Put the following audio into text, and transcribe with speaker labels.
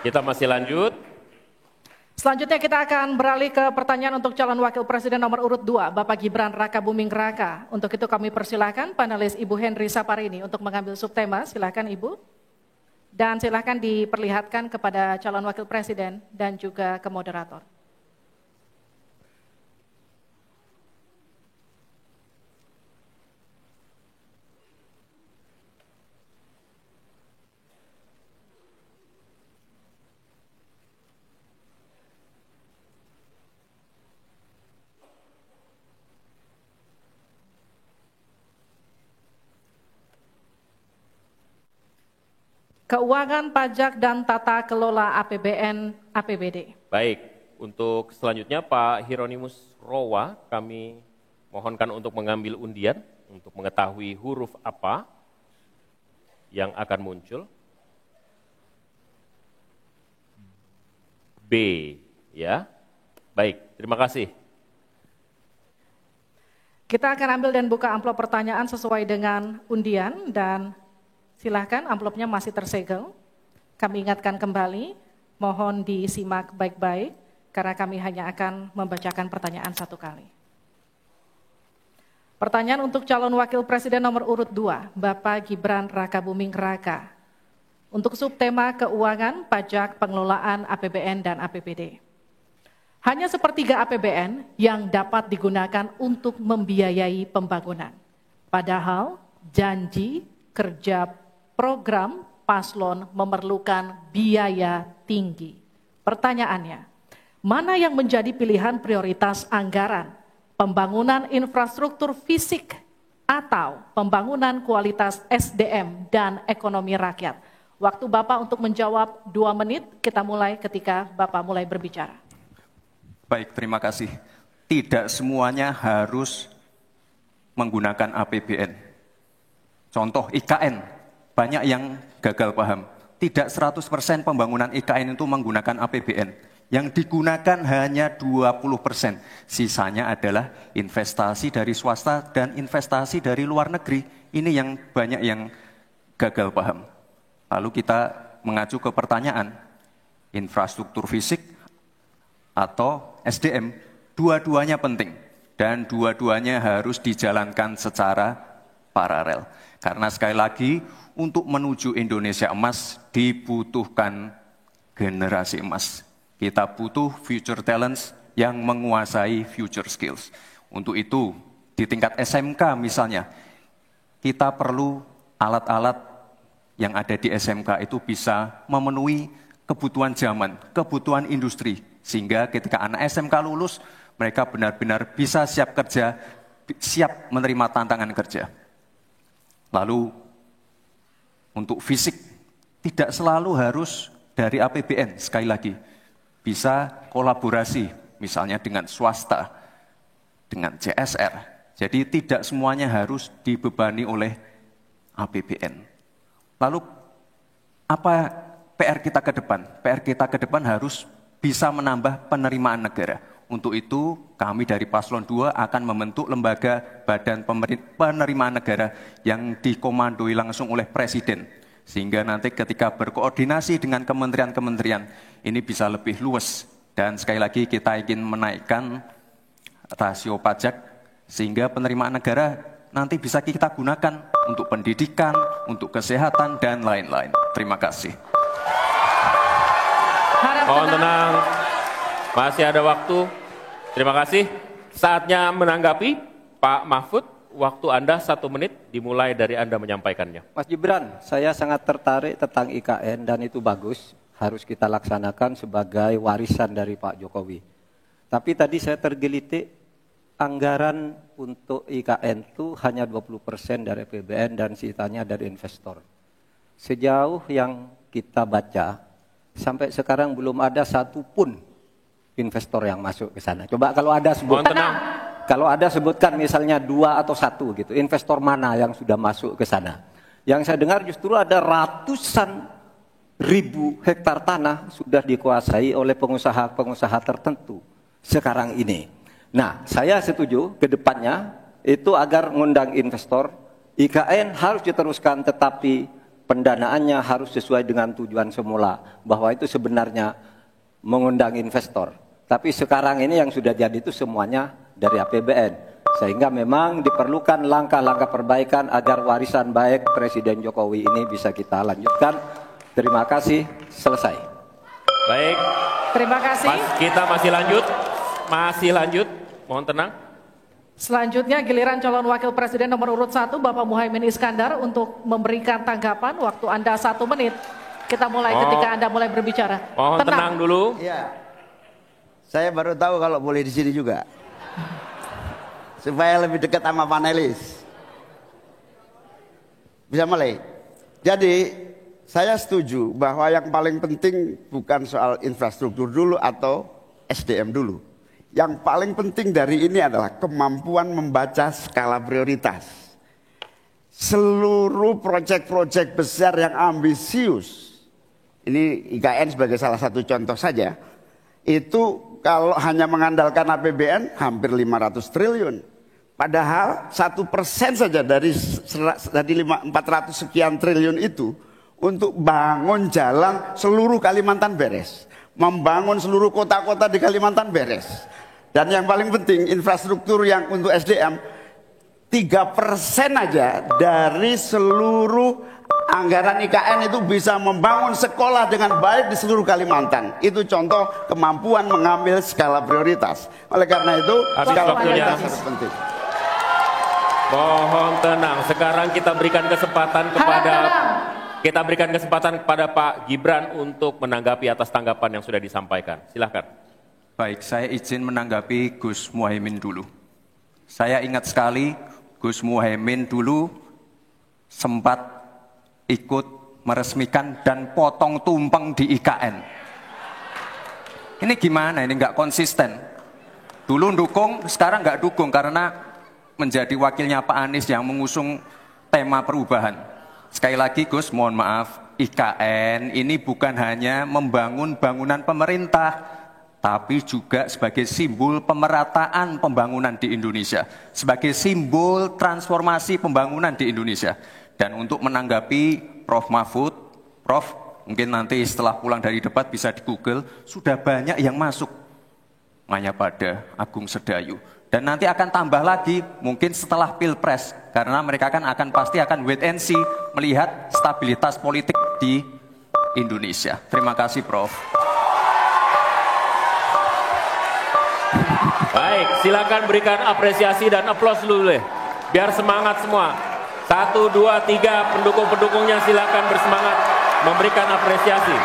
Speaker 1: Kita masih lanjut.
Speaker 2: Selanjutnya kita akan beralih ke pertanyaan untuk calon wakil presiden nomor urut 2, Bapak Gibran Rakabuming Raka. Untuk itu kami persilahkan panelis Ibu Henry Saparini untuk mengambil subtema. Silakan Ibu. Dan silakan diperlihatkan kepada calon wakil presiden dan juga ke moderator. Keuangan, pajak, dan tata kelola APBN, APBD.
Speaker 1: Baik, untuk selanjutnya Pak Hieronymus Rowa, kami mohonkan untuk mengambil undian untuk mengetahui huruf apa yang akan muncul. B, ya. Baik, terima kasih.
Speaker 2: Kita akan ambil dan buka amplop pertanyaan sesuai dengan undian dan silakan, amplopnya masih tersegel. Kami ingatkan kembali, mohon disimak baik-baik, karena kami hanya akan membacakan pertanyaan satu kali. Pertanyaan untuk calon wakil presiden nomor urut 2, Bapak Gibran Rakabuming Raka. Untuk subtema keuangan, pajak, pengelolaan APBN dan APBD. Hanya sepertiga APBN yang dapat digunakan untuk membiayai pembangunan. Padahal janji kerja program paslon memerlukan biaya tinggi. Pertanyaannya, mana yang menjadi pilihan prioritas anggaran? Pembangunan infrastruktur fisik atau pembangunan kualitas SDM dan ekonomi rakyat? Waktu Bapak untuk menjawab 2 menit, kita mulai ketika Bapak mulai berbicara.
Speaker 3: Baik, terima kasih. Tidak semuanya harus menggunakan APBN. Contoh IKN. Banyak yang gagal paham. Tidak 100% pembangunan IKN itu menggunakan APBN. Yang digunakan hanya 20%. Sisanya adalah investasi dari swasta dan investasi dari luar negeri. Ini yang banyak yang gagal paham. Lalu kita mengacu ke pertanyaan, infrastruktur fisik atau SDM, dua-duanya penting. Dan dua-duanya harus dijalankan secara paralel. Karena sekali lagi, untuk menuju Indonesia emas dibutuhkan generasi emas. Kita butuh future talents yang menguasai future skills. Untuk itu, di tingkat SMK misalnya, kita perlu alat-alat yang ada di SMK itu bisa memenuhi kebutuhan zaman, kebutuhan industri. Sehingga ketika anak SMK lulus, mereka benar-benar bisa siap kerja, siap menerima tantangan kerja. Lalu, untuk fisik, tidak selalu harus dari APBN, sekali lagi. Bisa kolaborasi, misalnya dengan swasta, dengan CSR. Jadi tidak semuanya harus dibebani oleh APBN. Lalu, apa PR kita ke depan? PR kita ke depan harus bisa menambah penerimaan negara. Untuk itu, kami dari Paslon 2 akan membentuk lembaga badan penerimaan negara yang dikomandoi langsung oleh Presiden. Sehingga nanti ketika berkoordinasi dengan kementerian-kementerian, ini bisa lebih luas. Dan sekali lagi kita ingin menaikkan rasio pajak, sehingga penerimaan negara nanti bisa kita gunakan untuk pendidikan, untuk kesehatan, dan lain-lain. Terima kasih.
Speaker 1: Mohon tenang, masih ada waktu. Terima kasih. Saatnya menanggapi, Pak Mahfud, waktu Anda 1 menit dimulai dari Anda menyampaikannya.
Speaker 4: Mas Gibran, saya sangat tertarik tentang IKN dan itu bagus, harus kita laksanakan sebagai warisan dari Pak Jokowi. Tapi tadi saya tergelitik, anggaran untuk IKN itu hanya 20% dari APBN dan sisanya dari investor. Sejauh yang kita baca, sampai sekarang belum ada satupun investor yang masuk ke sana. Coba kalau ada sebutkan, kalau ada sebutkan misalnya 2 atau 1 gitu, investor mana yang sudah masuk ke sana. Yang saya dengar justru ada ratusan ribu hektar tanah sudah dikuasai oleh pengusaha-pengusaha tertentu sekarang ini. Nah, saya setuju ke depannya itu agar mengundang investor, IKN harus diteruskan tetapi pendanaannya harus sesuai dengan tujuan semula, bahwa itu sebenarnya mengundang investor. Tapi sekarang ini yang sudah jadi itu semuanya dari APBN, sehingga memang diperlukan langkah-langkah perbaikan agar warisan baik Presiden Jokowi ini bisa kita lanjutkan. Terima kasih, selesai.
Speaker 1: Baik.
Speaker 2: Terima kasih.
Speaker 1: Kita masih lanjut, mohon tenang.
Speaker 2: Selanjutnya giliran calon wakil presiden nomor urut 1 Bapak Muhaimin Iskandar untuk memberikan tanggapan. Waktu Anda 1 menit. Kita mulai ketika Anda mulai berbicara.
Speaker 1: Mohon tenang dulu.
Speaker 5: Iya. Saya baru tahu kalau boleh di sini juga. Supaya lebih dekat sama panelis. Bisa mulai. Jadi saya setuju bahwa yang paling penting bukan soal infrastruktur dulu atau SDM dulu. Yang paling penting dari ini adalah kemampuan membaca skala prioritas. Seluruh proyek-proyek besar yang ambisius, ini IKN sebagai salah satu contoh saja, itu kalau hanya mengandalkan APBN hampir 500 triliun. Padahal 1% saja dari 400 sekian triliun itu untuk bangun jalan seluruh Kalimantan beres. Membangun seluruh kota-kota di Kalimantan beres. Dan yang paling penting infrastruktur yang untuk SDM 3% aja dari seluruh anggaran IKN itu bisa membangun sekolah dengan baik di seluruh Kalimantan. Itu contoh kemampuan mengambil skala prioritas. Oleh karena itu skala prioritas sangat penting.
Speaker 1: Mohon tenang. Sekarang kita berikan kesempatan kepada Pak Gibran untuk menanggapi atas tanggapan yang sudah disampaikan. Silakan.
Speaker 3: Baik, saya izin menanggapi Gus Muhaimin dulu. Saya ingat sekali Gus Muhaimin dulu sempat ikut meresmikan dan potong tumpeng di IKN. Ini gimana? Ini nggak konsisten. Dulu dukung, sekarang nggak dukung karena menjadi wakilnya Pak Anies yang mengusung tema perubahan. Sekali lagi Gus, mohon maaf, IKN ini bukan hanya membangun bangunan pemerintah, tapi juga sebagai simbol pemerataan pembangunan di Indonesia, sebagai simbol transformasi pembangunan di Indonesia. Dan untuk menanggapi Prof. Mahfud, Prof, mungkin nanti setelah pulang dari debat bisa di Google, sudah banyak yang masuk Mayapada, Agung Sedayu. Dan nanti akan tambah lagi mungkin setelah Pilpres, karena mereka pasti akan wait and see melihat stabilitas politik di Indonesia. Terima kasih Prof.
Speaker 1: Baik, silakan berikan apresiasi dan aplaus dulu deh. Biar semangat semua. 1, 2, 3 pendukung-pendukungnya silakan bersemangat memberikan apresiasi.